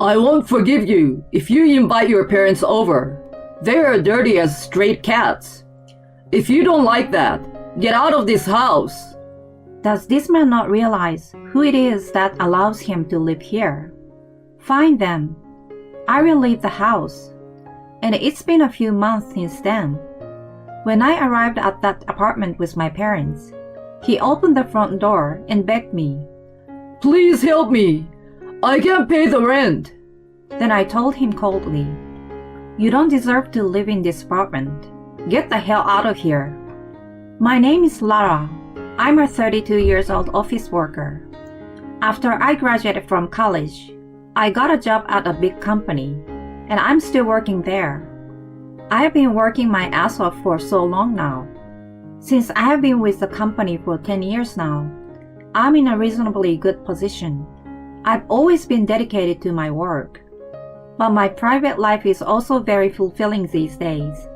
I won't forgive you if you invite your parents over. They are dirty as stray cats. If you don't like that, get out of this house. Does this man not realize who it is that allows him to live here? Fine then. I will leave the house. And it's been a few months since then. When I arrived at that apartment with my parents, he opened the front door and begged me, Please help me. I can't pay the rent. Then I told him coldly, You don't deserve to live in this apartment. Get the hell out of here. My name is Lara. I'm a 32 years old office worker. After I graduated from college, I got a job at a big company, and I'm still working there. I have been working my ass off for so long now. Since I have been with the company for 10 years now, I'm in a reasonably good position. I've always been dedicated to my work. But my private life is also very fulfilling these days.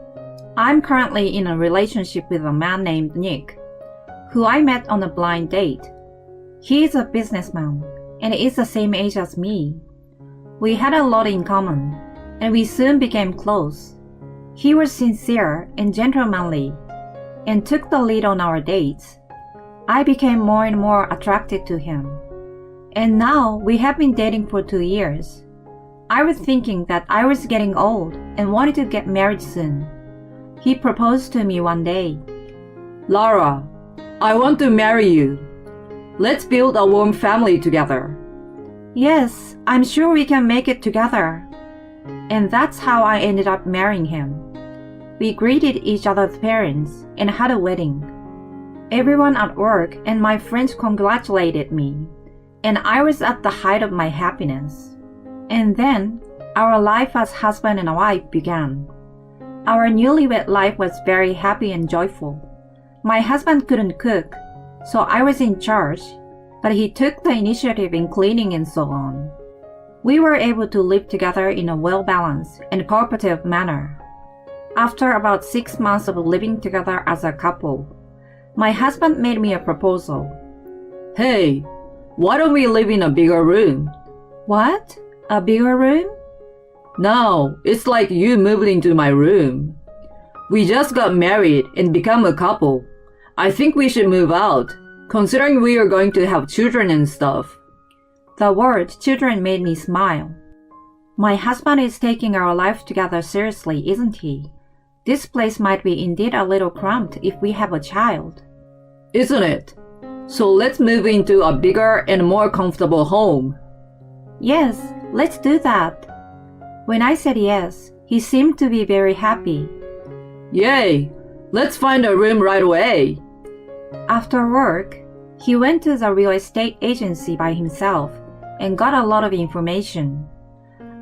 I'm currently in a relationship with a man named Nick, who I met on a blind date. He is a businessman and is the same age as me. We had a lot in common, and we soon became close. He was sincere and gentlemanly, and took the lead on our dates. I became more and more attracted to him. And now we have been dating for 2 years. I was thinking that I was getting old and wanted to get married soon. He proposed to me one day. Lara, I want to marry you. Let's build a warm family together. Yes, I'm sure we can make it together. And that's how I ended up marrying him. We greeted each other's parents and had a wedding. Everyone at work and my friends congratulated me, and I was at the height of my happiness. And then, our life as husband and wife began. Our newlywed life was very happy and joyful. My husband couldn't cook, so I was in charge, but he took the initiative in cleaning and so on. We were able to live together in a well-balanced and cooperative manner. After about 6 months of living together as a couple, my husband made me a proposal. Hey, why don't we live in a bigger room? What? A bigger room? No, it's like you moved into my room. We just got married and become a couple. I think we should move out, considering we are going to have children and stuff. The word children made me smile. My husband is taking our life together seriously, isn't he? This place might be indeed a little cramped if we have a child. Isn't it? So let's move into a bigger and more comfortable home. Yes, let's do that. When I said yes, he seemed to be very happy. Yay! Let's find a room right away. After work, he went to the real estate agency by himself and got a lot of information.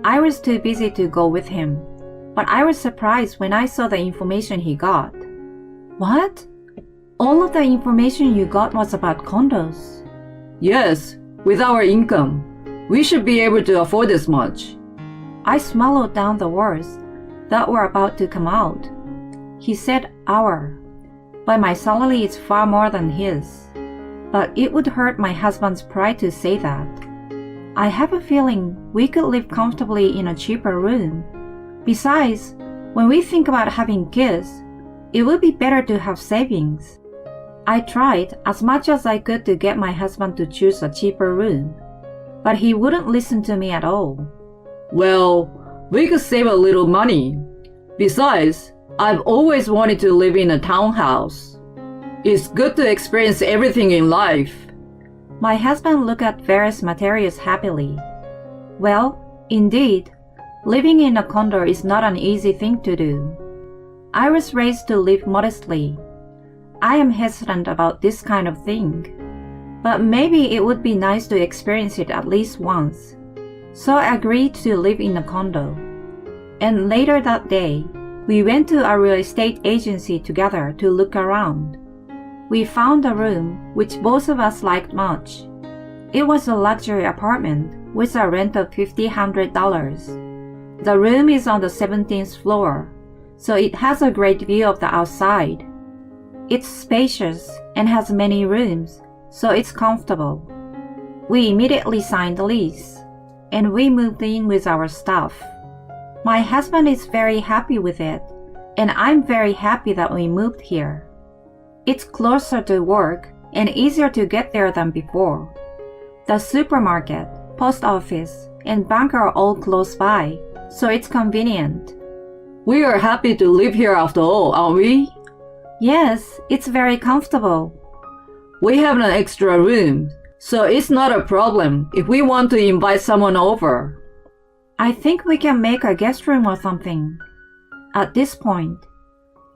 I was too busy to go with him, but I was surprised when I saw the information he got. What? All of the information you got was about condos? Yes, with our income, we should be able to afford this much. I swallowed down the words that were about to come out. He said our, but my salary is far more than his. But it would hurt my husband's pride to say that. I have a feeling we could live comfortably in a cheaper room. Besides, when we think about having kids, it would be better to have savings. I tried as much as I could to get my husband to choose a cheaper room, but he wouldn't listen to me at all. Well, we could save a little money. Besides, I've always wanted to live in a townhouse. It's good to experience everything in life. My husband looked at various materials happily. Well, indeed, living in a condo is not an easy thing to do. I was raised to live modestly. I am hesitant about this kind of thing, but maybe it would be nice to experience it at least once. So I agreed to live in a condo. And later that day, we went to a real estate agency together to look around. We found a room which both of us liked much. It was a luxury apartment with a rent of $1,500. The room is on the 17th floor, so it has a great view of the outside. It's spacious and has many rooms, so it's comfortable. We immediately signed the lease. and we moved in with our stuff. My husband is very happy with it, and I'm very happy that we moved here. It's closer to work and easier to get there than before. The supermarket, post office, and bank are all close by, so it's convenient. We are happy to live here after all, aren't we? Yes, it's very comfortable. We have an extra room, so it's not a problem if we want to invite someone over. I think we can make a guest room or something. At this point,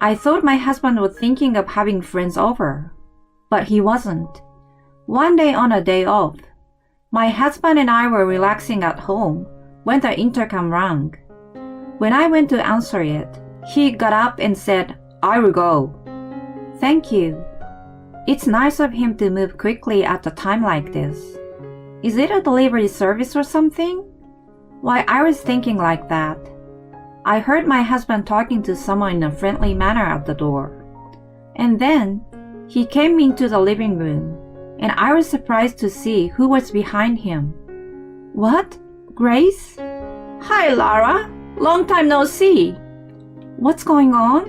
I thought my husband was thinking of having friends over, but he wasn't. One day on a day off, my husband and I were relaxing at home when the intercom rang. When I went to answer it, he got up and said, "I will go." Thank you. It's nice of him to move quickly at a time like this. Is it a delivery service or something? Why, I was thinking like that. I heard my husband talking to someone in a friendly manner at the door. And then he came into the living room, and I was surprised to see who was behind him. What? Grace? Hi, Lara. Long time no see. What's going on?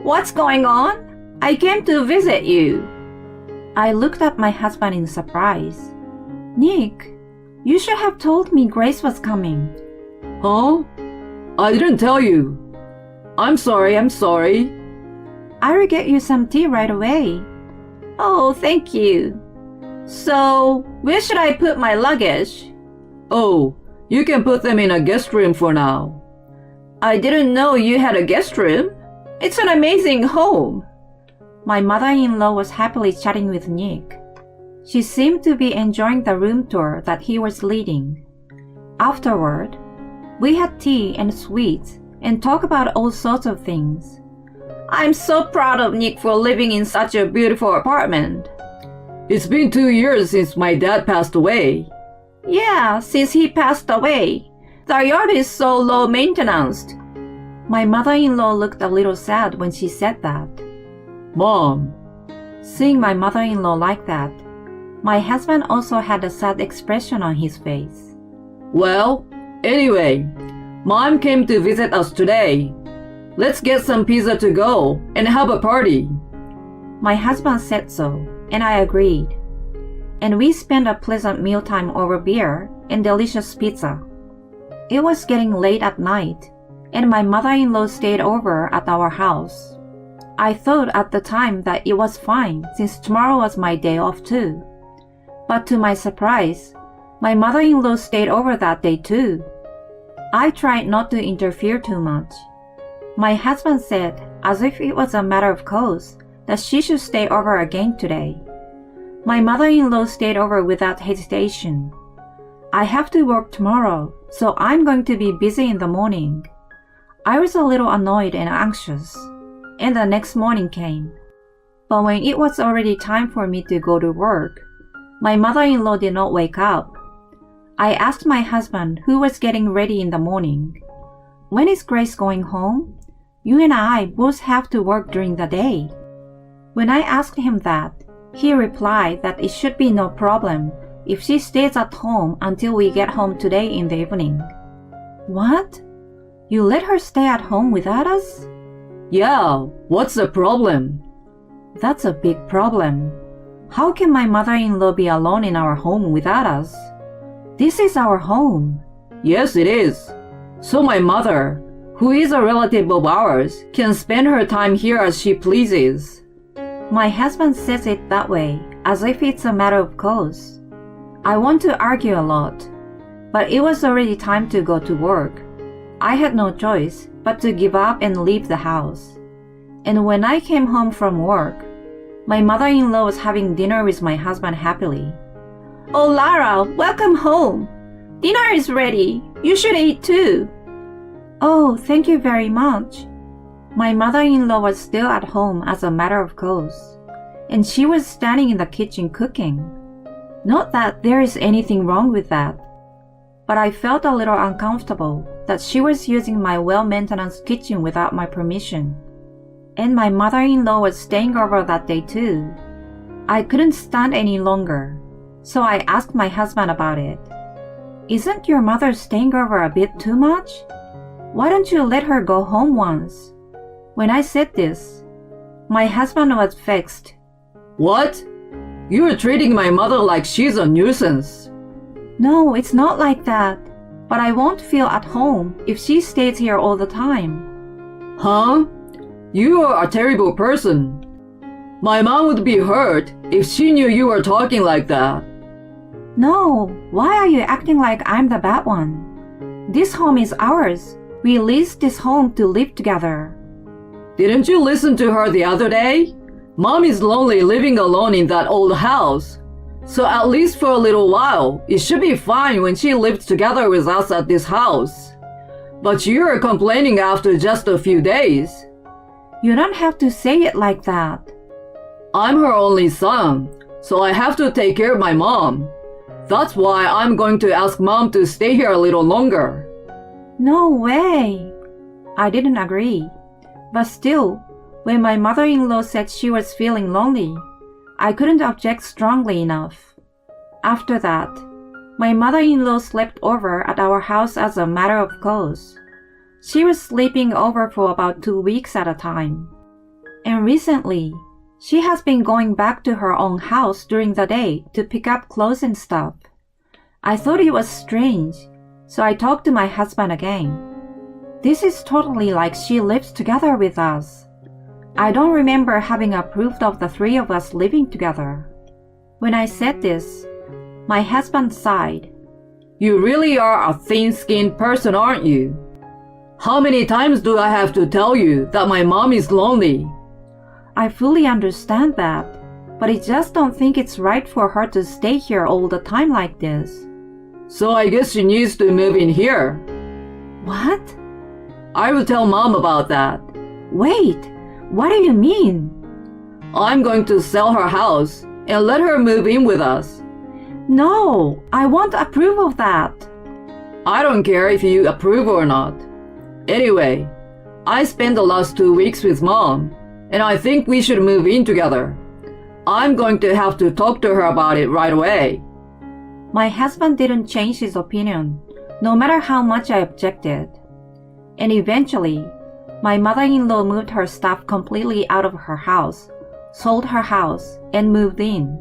What's going on? I came to visit you. I looked at my husband in surprise. Nick, you should have told me Grace was coming. Huh? I didn't tell you. I'm sorry. I will get you some tea right away. Oh, thank you. So, where should I put my luggage? Oh, you can put them in a guest room for now. I didn't know you had a guest room. It's an amazing home. My mother-in-law was happily chatting with Nick. She seemed to be enjoying the room tour that he was leading. Afterward, we had tea and sweets and talked about all sorts of things. I'm so proud of Nick for living in such a beautiful apartment. It's been 2 years since my dad passed away. Yeah, since he passed away. The yard is so low maintenance. My mother-in-law looked a little sad when she said that. Mom. Seeing my mother-in-law like that, my husband also had a sad expression on his face. Well, anyway, Mom came to visit us today. Let's get some pizza to go and have a party. My husband said so, and I agreed. And we spent a pleasant mealtime over beer and delicious pizza. It was getting late at night, and my mother-in-law stayed over at our house. I thought at the time that it was fine since tomorrow was my day off too. But to my surprise, my mother-in-law stayed over that day too. I tried not to interfere too much. My husband said, as if it was a matter of course, that she should stay over again today. My mother-in-law stayed over without hesitation. I have to work tomorrow, so I'm going to be busy in the morning. I was a little annoyed and anxious, and the next morning came. But when it was already time for me to go to work, my mother-in-law did not wake up. I asked my husband who was getting ready in the morning. When is Grace going home? You and I both have to work during the day. When I asked him that, he replied that it should be no problem if she stays at home until we get home today in the evening. What? You let her stay at home without us? Yeah, what's the problem? That's a big problem. How can my mother-in-law be alone in our home without us? This is our home. Yes, it is. So my mother, who is a relative of ours, can spend her time here as she pleases. My husband says it that way, as if it's a matter of course. I want to argue a lot, but it was already time to go to work. I had no choice but to give up and leave the house. And when I came home from work, my mother-in-law was having dinner with my husband happily. Oh, Lara, welcome home. Dinner is ready. You should eat too. Oh, thank you very much. My mother-in-law was still at home as a matter of course, and she was standing in the kitchen cooking. Not that there is anything wrong with that, but I felt a little uncomfortable that she was using my well-maintenance kitchen without my permission. And my mother-in-law was staying over that day too. I couldn't stand any longer, so I asked my husband about it. Isn't your mother staying over a bit too much? Why don't you let her go home once? When I said this, my husband was vexed. What? You're treating my mother like she's a nuisance. No, it's not like that. But I won't feel at home if she stays here all the time. Huh? You are a terrible person. My mom would be hurt if she knew you were talking like that. No, why are you acting like I'm the bad one? This home is ours. We leased this home to live together. Didn't you listen to her the other day? Mom is lonely living alone in that old house. So at least for a little while, it should be fine when she lives together with us at this house. But you're complaining after just a few days. You don't have to say it like that. I'm her only son, so I have to take care of my mom. That's why I'm going to ask Mom to stay here a little longer. No way. I didn't agree. But still, when my mother-in-law said she was feeling lonely, I couldn't object strongly enough. After that, my mother-in-law slept over at our house as a matter of course. She was sleeping over for about 2 weeks at a time. And recently, she has been going back to her own house during the day to pick up clothes and stuff. I thought it was strange, so I talked to my husband again. This is totally like she lives together with us. I don't remember having approved of the three of us living together. When I said this, my husband sighed. You really are a thin-skinned person, aren't you? How many times do I have to tell you that my mom is lonely? I fully understand that, but I just don't think it's right for her to stay here all the time like this. So I guess she needs to move in here. What? I will tell Mom about that. Wait, what do you mean? I'm going to sell her house and let her move in with us. No, I won't approve of that. I don't care if you approve or not. Anyway, I spent the last 2 weeks with Mom, and I think we should move in together. I'm going to have to talk to her about it right away. My husband didn't change his opinion, no matter how much I objected. And eventually, my mother-in-law moved her stuff completely out of her house, sold her house, and moved in.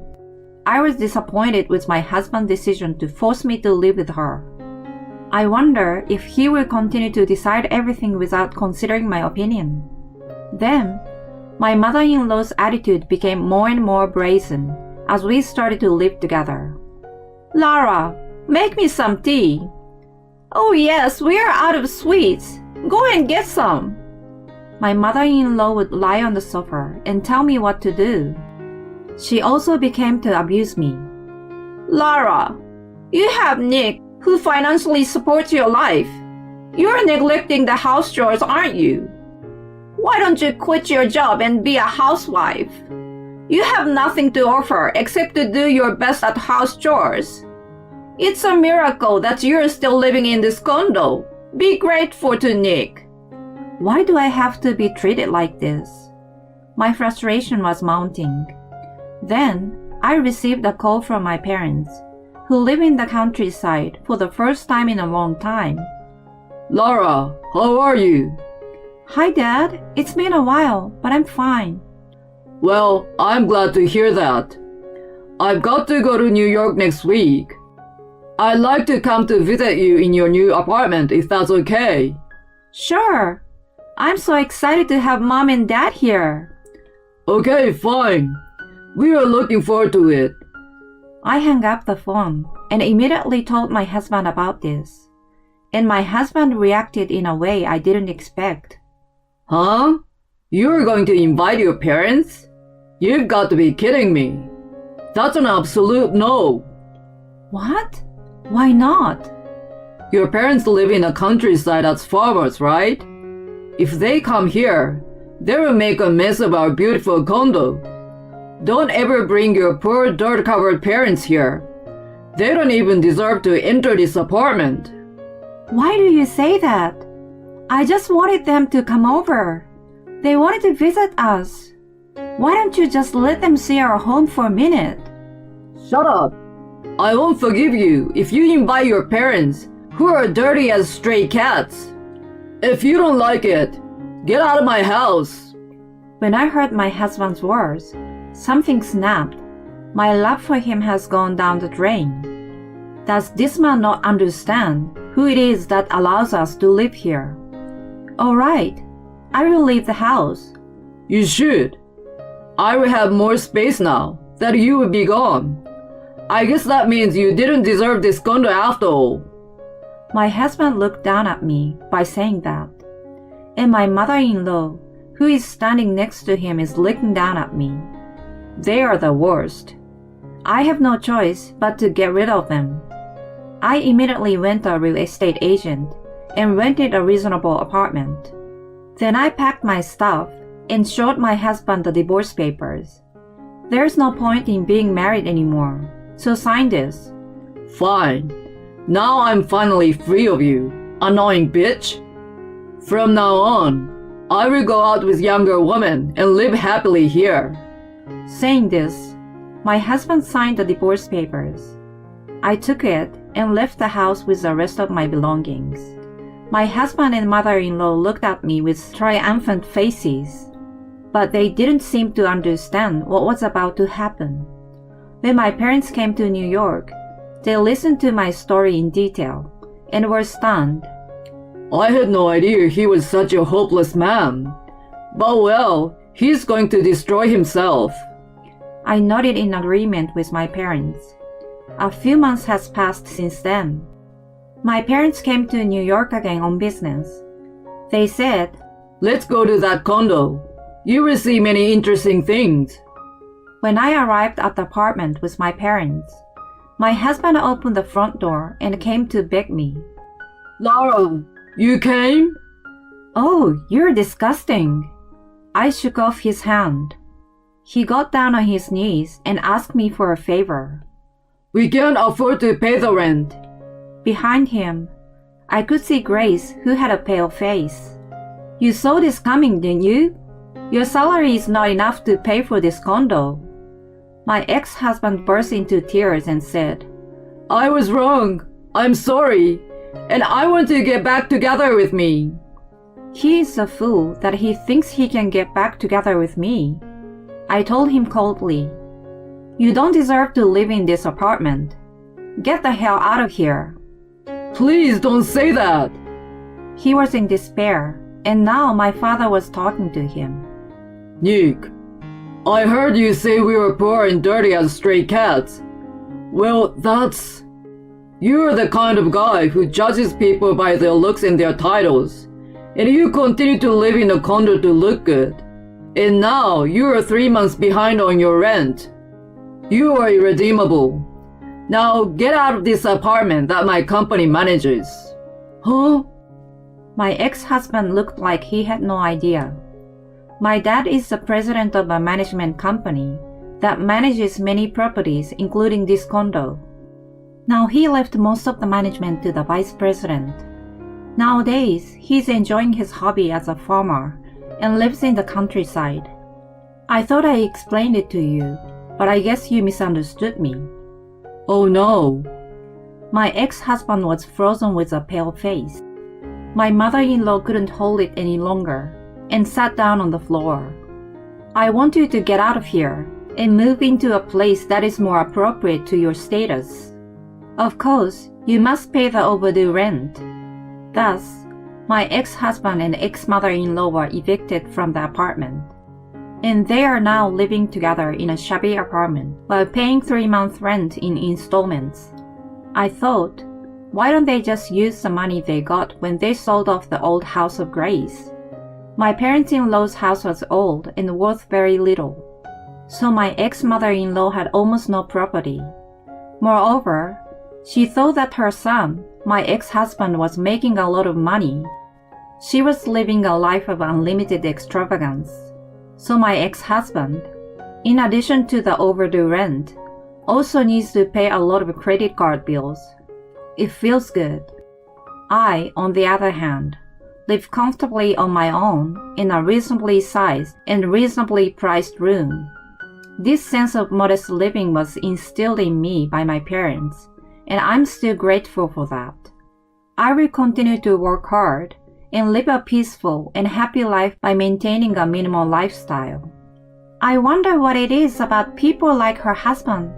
I was disappointed with my husband's decision to force me to live with her. I wonder if he will continue to decide everything without considering my opinion. Then, my mother-in-law's attitude became more and more brazen as we started to live together. Lara, make me some tea. Oh yes, we are out of sweets. Go and get some. My mother-in-law would lie on the sofa and tell me what to do. She also began to abuse me. Lara, you have Nick, who financially supports your life. You're neglecting the house chores, aren't you? Why don't you quit your job and be a housewife? You have nothing to offer except to do your best at house chores. It's a miracle that you're still living in this condo. Be grateful to Nick. Why do I have to be treated like this? My frustration was mounting. Then, I received a call from my parents, who live in the countryside for the first time in a long time. Laura, how are you? Hi, Dad. It's been a while, but I'm fine. Well, I'm glad to hear that. I've got to go to New York next week. I'd like to come to visit you in your new apartment if that's okay. Sure. I'm so excited to have Mom and Dad here. Okay, fine. We are looking forward to it. I hung up the phone and immediately told my husband about this. And my husband reacted in a way I didn't expect. Huh? You're going to invite your parents? You've got to be kidding me. That's an absolute no. What? Why not? Your parents live in a countryside as farmers, right? If they come here, they will make a mess of our beautiful condo. Don't ever bring your poor dirt-covered parents here. They don't even deserve to enter this apartment. Why do you say that? I just wanted them to come over. They wanted to visit us. Why don't you just let them see our home for a minute? Shut up. I won't forgive you if you invite your parents, who are dirty as stray cats. If you don't like it, get out of my house. When I heard my husband's words, something snapped. My love for him has gone down the drain. Does this man not understand who it is that allows us to live here? All right, I will leave the house. You should. I will have more space now that you will be gone. I guess that means you didn't deserve this condo after all. My husband looked down at me by saying that, and my mother-in-law, who is standing next to him, is looking down at me. They are the worst. I have no choice but to get rid of them. I immediately went to a real estate agent and rented a reasonable apartment. Then I packed my stuff and showed my husband the divorce papers. There's no point in being married anymore, so sign this. Fine. Now I'm finally free of you, annoying bitch. From now on, I will go out with younger women and live happily here. Saying this, my husband signed the divorce papers. I took it and left the house with the rest of my belongings. My husband and mother-in-law looked at me with triumphant faces, but they didn't seem to understand what was about to happen. When my parents came to New York, they listened to my story in detail and were stunned. I had no idea he was such a hopeless man. But well, he's going to destroy himself. I nodded in agreement with my parents. A few months has passed since then. My parents came to New York again on business. They said, Let's go to that condo. You will see many interesting things. When I arrived at the apartment with my parents, my husband opened the front door and came to beg me. Laura, you came? Oh, you're disgusting. I shook off his hand. He got down on his knees and asked me for a favor. We can't afford to pay the rent. Behind him, I could see Grace, who had a pale face. You saw this coming, didn't you? Your salary is not enough to pay for this condo. My ex-husband burst into tears and said, I was wrong. I'm sorry. And I want to get back together with me. He is a fool that he thinks he can get back together with me. I told him coldly, You don't deserve to live in this apartment. Get the hell out of here. Please don't say that. He was in despair, and now my father was talking to him. Nick, I heard you say we were poor and dirty as stray cats. Well, You're the kind of guy who judges people by their looks and their titles, and you continue to live in a condo to look good. And now you are 3 months behind on your rent. You are irredeemable. Now get out of this apartment that my company manages. Huh? My ex-husband looked like he had no idea. My dad is the president of a management company that manages many properties, including this condo. Now he left most of the management to the vice president. Nowadays, he's enjoying his hobby as a farmer and lives in the countryside. I thought I explained it to you, but I guess you misunderstood me. Oh no. My ex-husband was frozen with a pale face. My mother-in-law couldn't hold it any longer and sat down on the floor. I want you to get out of here and move into a place that is more appropriate to your status. Of course, you must pay the overdue rent. Thus, my ex-husband and ex-mother-in-law were evicted from the apartment, and they are now living together in a shabby apartment while paying 3-month rent in installments. I thought, why don't they just use the money they got when they sold off the old house of Grace? My parents-in-law's house was old and worth very little, so my ex-mother-in-law had almost no property. Moreover, she thought that her son, my ex-husband, was making a lot of money. She was living a life of unlimited extravagance. So my ex-husband, in addition to the overdue rent, also needs to pay a lot of credit card bills. It feels good. I, on the other hand, live comfortably on my own in a reasonably sized and reasonably priced room. This sense of modest living was instilled in me by my parents, and I'm still grateful for that. I will continue to work hard and live a peaceful and happy life by maintaining a minimal lifestyle. I wonder what it is about people like her husband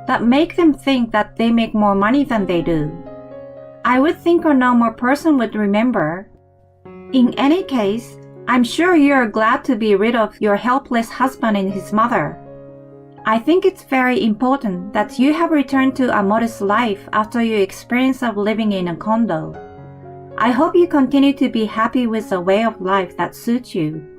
that make them think that they make more money than they do. I would think a normal person would remember. In any case, I'm sure you are glad to be rid of your helpless husband and his mother. I think it's very important that you have returned to a modest life after your experience of living in a condo. I hope you continue to be happy with a way of life that suits you.